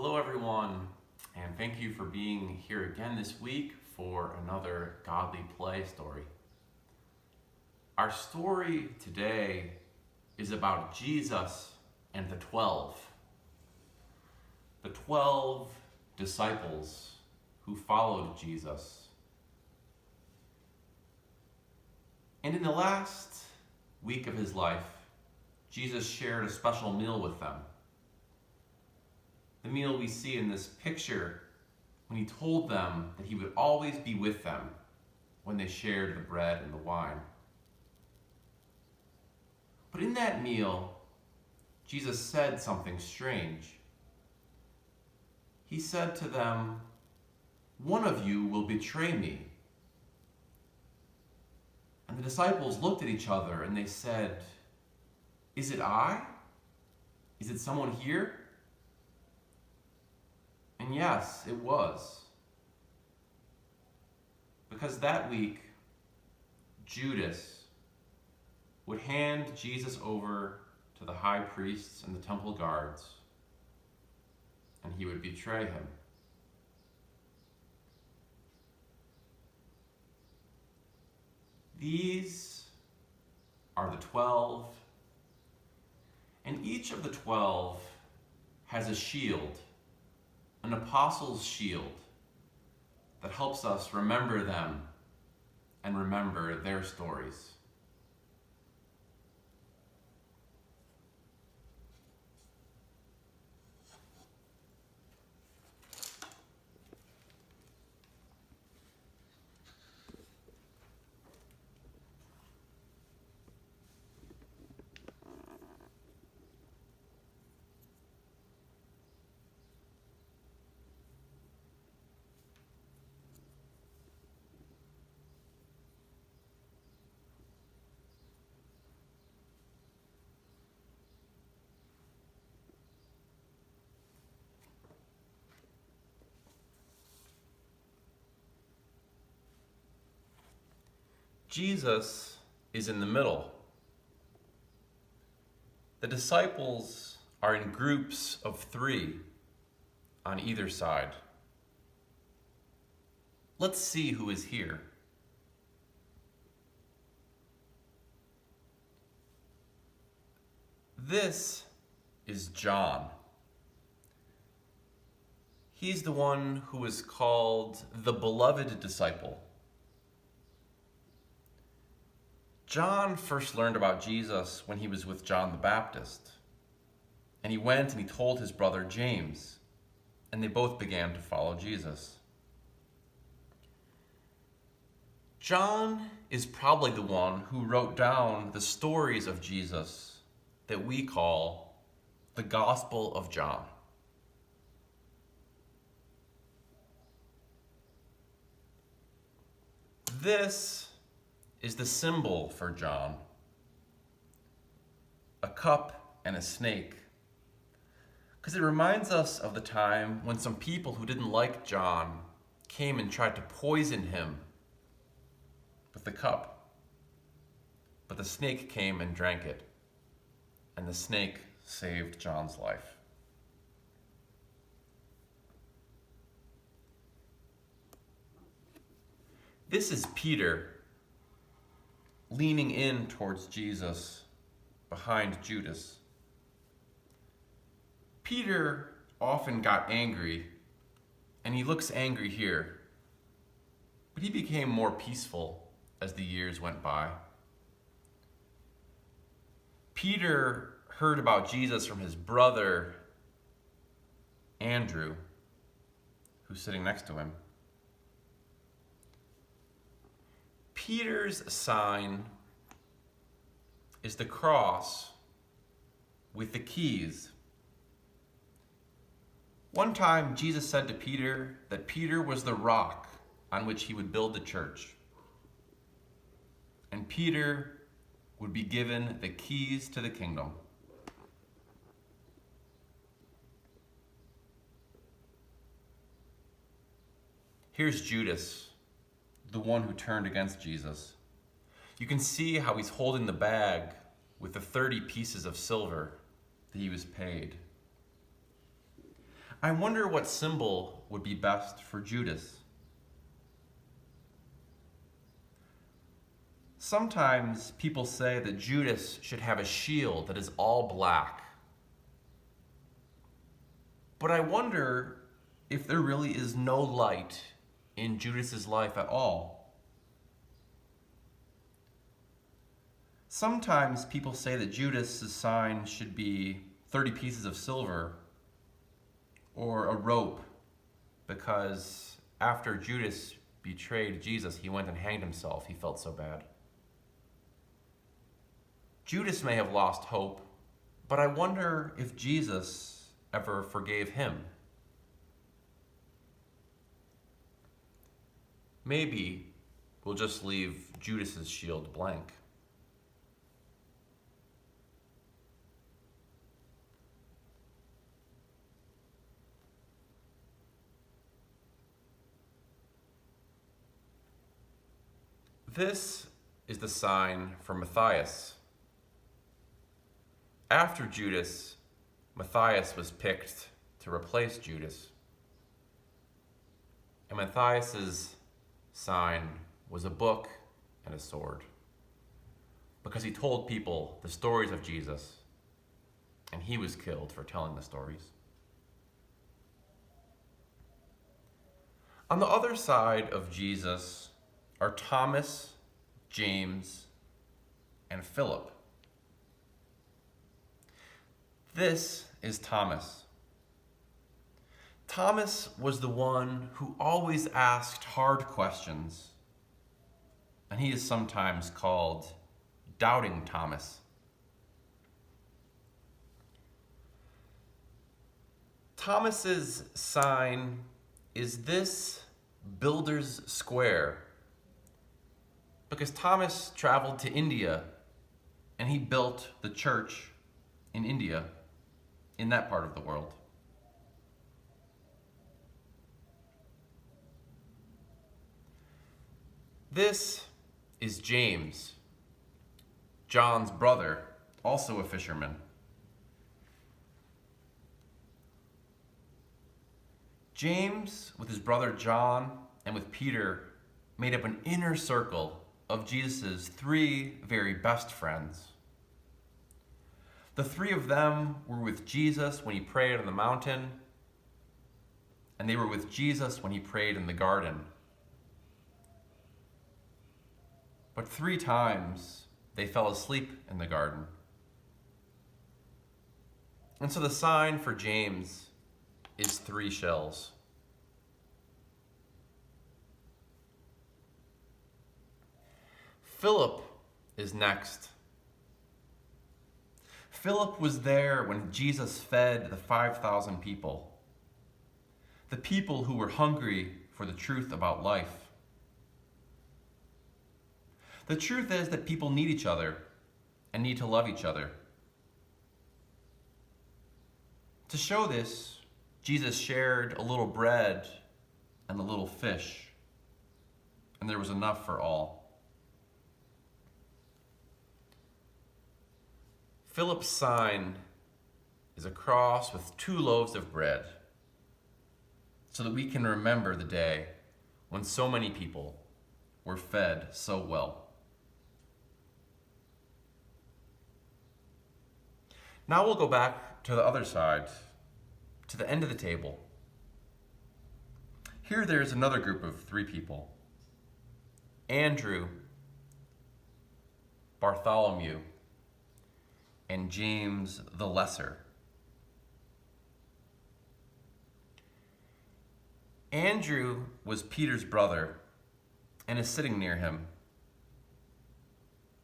Hello everyone, and thank you for being here again this week for another Godly Play story. Our story today is about Jesus and the 12. The 12 disciples who followed Jesus. And in the last week of his life, Jesus shared a special meal with them. The meal we see in this picture when he told them that he would always be with them when they shared the bread and the wine. But in that meal, Jesus said something strange. He said to them, "One of you will betray me." And the disciples looked at each other and they said, "Is it I? Is it someone here?" And yes, it was. Because that week, Judas would hand Jesus over to the high priests and the temple guards, and he would betray him. These are the 12, and each of the 12 has a shield, an apostle's shield, that helps us remember them and remember their stories. Jesus is in the middle. The disciples are in groups of 3 on either side. Let's see who is here. This is John. He's the one who is called the beloved disciple. John first learned about Jesus when he was with John the Baptist. And he went and he told his brother James, and they both began to follow Jesus. John is probably the one who wrote down the stories of Jesus that we call the Gospel of John. This is the symbol for John, a cup and a snake, because it reminds us of the time when some people who didn't like John came and tried to poison him with the cup, but the snake came and drank it, and the snake saved John's life. This is Peter leaning in towards Jesus behind Judas. Peter often got angry, and he looks angry here, but he became more peaceful as the years went by. Peter heard about Jesus from his brother, Andrew, who's sitting next to him. Peter's sign is the cross with the keys. One time, Jesus said to Peter that Peter was the rock on which he would build the church. And Peter would be given the keys to the kingdom. Here's Judas, the one who turned against Jesus. You can see how he's holding the bag with the 30 pieces of silver that he was paid. I wonder what symbol would be best for Judas. Sometimes people say that Judas should have a shield that is all black. But I wonder if there really is no light in Judas's life at all. Sometimes people say that Judas's sign should be 30 pieces of silver or a rope, because after Judas betrayed Jesus, he went and hanged himself. He felt so bad. Judas may have lost hope, but I wonder if Jesus ever forgave him. Maybe we'll just leave Judas's shield blank. This is the sign for Matthias. After Judas, Matthias was picked to replace Judas. And Matthias's sign was a book and a sword, because he told people the stories of Jesus, and he was killed for telling the stories. On the other side of Jesus are Thomas, James, and Philip. This is Thomas. Thomas was the one who always asked hard questions, and he is sometimes called Doubting Thomas. Thomas's sign is this builder's square, because Thomas traveled to India and he built the church in India, in that part of the world. This is James, John's brother, also a fisherman. James, with his brother John and with Peter, made up an inner circle of Jesus' three very best friends. The three of them were with Jesus when he prayed on the mountain, and they were with Jesus when he prayed in the garden. But 3 times they fell asleep in the garden. And so the sign for James is 3 shells. Philip is next. Philip was there when Jesus fed the 5,000 people, the people who were hungry for the truth about life. The truth is that people need each other and need to love each other. To show this, Jesus shared a little bread and a little fish, and there was enough for all. Philip's sign is a cross with 2 loaves of bread, so that we can remember the day when so many people were fed so well. Now we'll go back to the other side, to the end of the table. Here there's another group of 3 people. Andrew, Bartholomew, and James the Lesser. Andrew was Peter's brother and is sitting near him,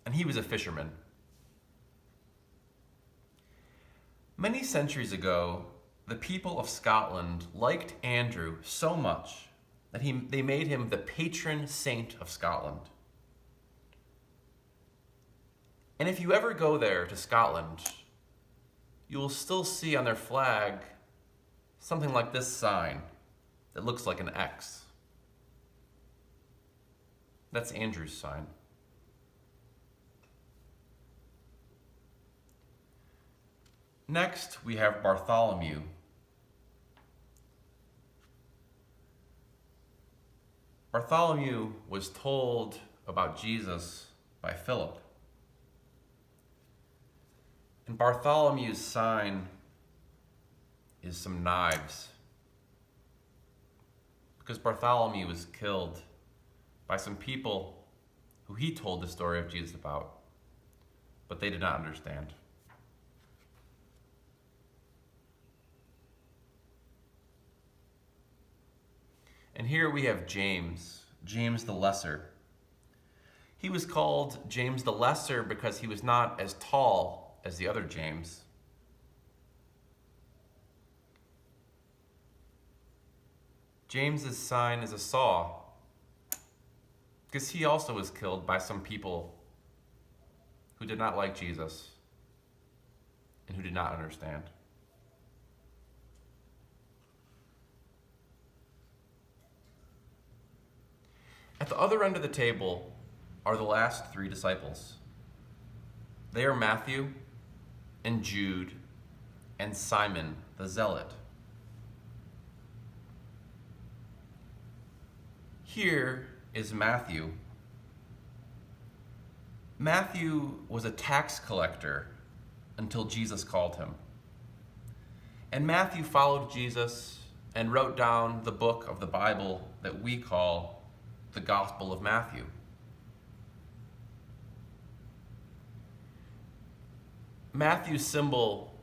and he was a fisherman. Many centuries ago, the people of Scotland liked Andrew so much that they made him the patron saint of Scotland. And if you ever go there to Scotland, you will still see on their flag something like this sign that looks like an X. That's Andrew's sign. Next, we have Bartholomew. Bartholomew was told about Jesus by Philip. And Bartholomew's sign is some knives, because Bartholomew was killed by some people who he told the story of Jesus about, but they did not understand. And here we have James the Lesser. He was called James the Lesser because he was not as tall as the other James. James's sign is a saw, because he also was killed by some people who did not like Jesus and who did not understand. At the other end of the table are the last three disciples. They are Matthew and Jude and Simon the Zealot. Here is Matthew. Matthew was a tax collector until Jesus called him. And Matthew followed Jesus and wrote down the book of the Bible that we call the Gospel of Matthew. Matthew's symbol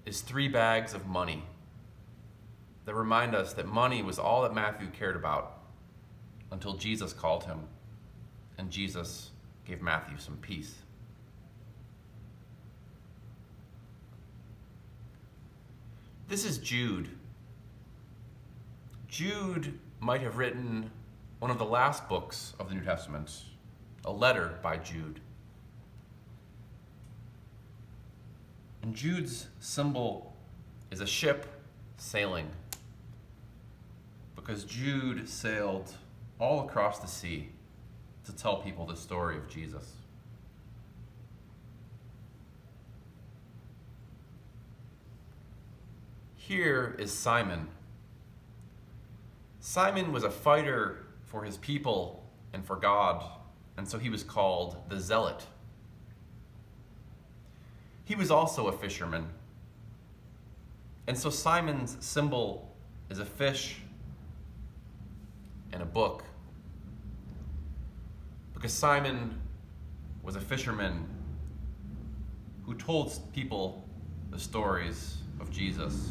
is 3 bags of money that remind us that money was all that Matthew cared about until Jesus called him, and Jesus gave Matthew some peace. This is Jude. Jude might have written one of the last books of the New Testament, a letter by Jude. And Jude's symbol is a ship sailing, because Jude sailed all across the sea to tell people the story of Jesus. Here is Simon. Simon was a fighter for his people and for God, and so he was called the Zealot. He was also a fisherman. And so Simon's symbol is a fish and a book, because Simon was a fisherman who told people the stories of Jesus.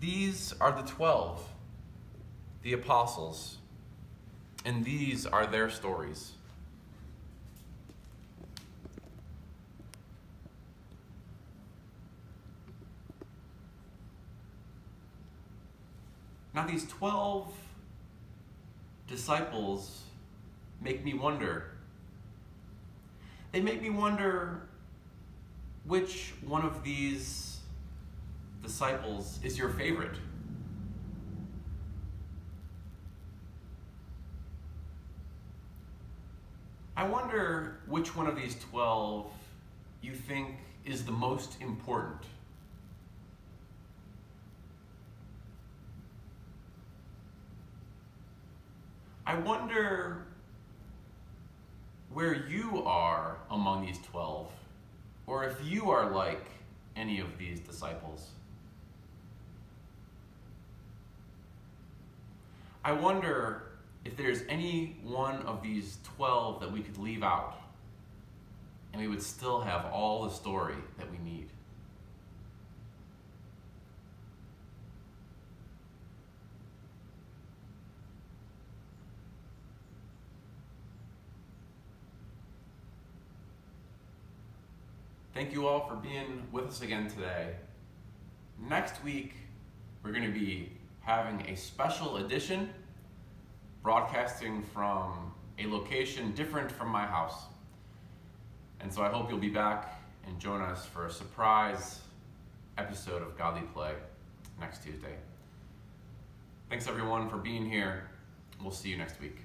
These are the 12, the apostles, and these are their stories. Now, these 12 disciples make me wonder. They make me wonder which one of these disciples is your favorite. I wonder which one of these 12 you think is the most important. I wonder where you are among these 12, or if you are like any of these disciples. I wonder if there's any one of these 12 that we could leave out, and we would still have all the story that we need. Thank you all for being with us again today. Next week, we're going to be having a special edition, broadcasting from a location different from my house. And so I hope you'll be back and join us for a surprise episode of Godly Play next Tuesday. Thanks everyone for being here. We'll see you next week.